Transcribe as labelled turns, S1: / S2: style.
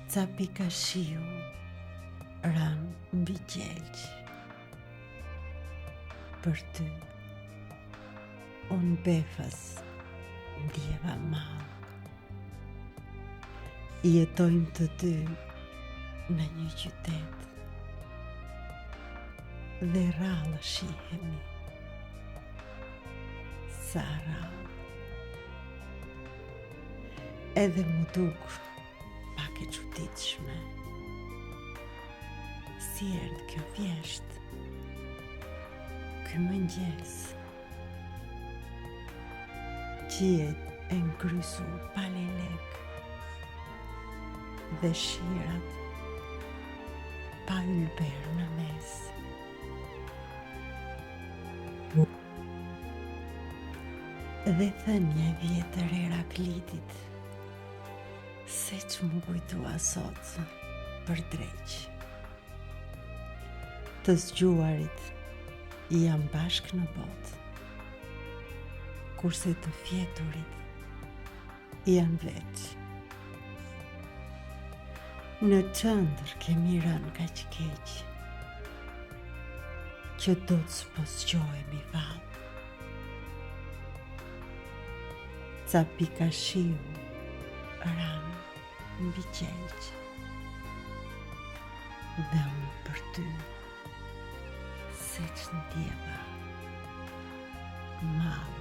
S1: Ca pika shiu ranë mbi gjelq. Për ty unë befas ndjeva mallë. Jetojmë të dy në një qytet dhe rrallë shihemi. Sa rrallë. Edhe mu duk pak e çuditshme. Si erdh kjo vjesht, ky mëngjes. Qiet e ngrysur pa lelek dhe shirat pa ylber në mes. Dhe thënia e vjetër e Heraklitit, se që më kujtua sot për dreq. Të zgjuarit janë bashk në botë, kurse të fjeturit janë veç. Në qëndër kemi rënë kaq keq, që do të s'po zgjohemi vallë. Ca pika shiu ranë mbi gjelq, dhe unë për ty se që ndjeva mallë.